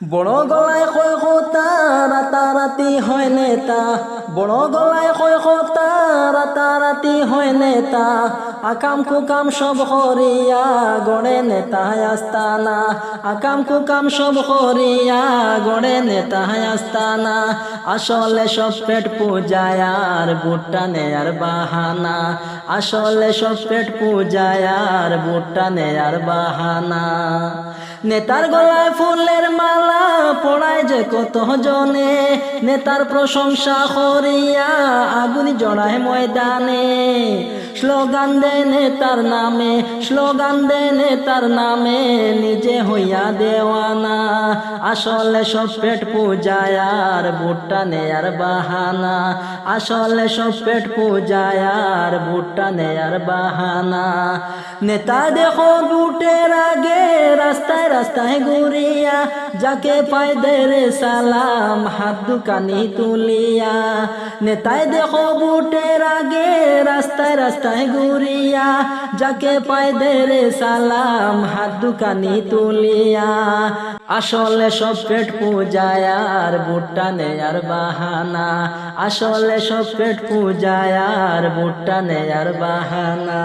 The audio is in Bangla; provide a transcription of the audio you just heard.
বড় গলায় কয় কথা রাতারাতি হয় নেতা, বড় গলায় কয় কথা রাতারাতি হয় নেতা, আকাম কুকাম সব হরিয়া গড়ে নেতা আস্তানা, আকাম কুকাম সব হরিয়া গড়ে নেতা আস্তানা। আসলে সব পেট পূজায় আর বুটটা নেয়ার বাহানা, আসলে সব পেট পূজায় আর বুটটা নেয়ার বাহানা। নেতার গলায় ফুলের মালা পড়ায় যে কত জনে, নেতার প্রশংসা করিয়া আগুন জড়ায় ময়দানে, স্লোগান দেয় নেতার নামে, স্লোগান দেয় নেতার নামে, নিজে হইয়া দেওয়ানা। আসলে সব পেট পূজায় আর বুটটা নেয়ার বাহানা, আসলে সব পেট পূজায় আর বুটটা নেয়ার বাহানা। নেতা দেখো বুটের আগে রাস্তায় রাস্তায় ঘুরিয়া, যাকে পায় দেরে সালাম হাত দুকানি তুলিয়া। নেতায় দেখো বুটের আগে রাস্তায় রাস্তায় ঘুরিয়া, যাকে পায় দেরে সালাম হাত দুকানি তুলিয়া। আসলে সব পেট পূজায় আর বুটটা নেয়ার বাহানা, আসলে সব পেট পূজায় আর বুটটা নেয়ার বাহানা।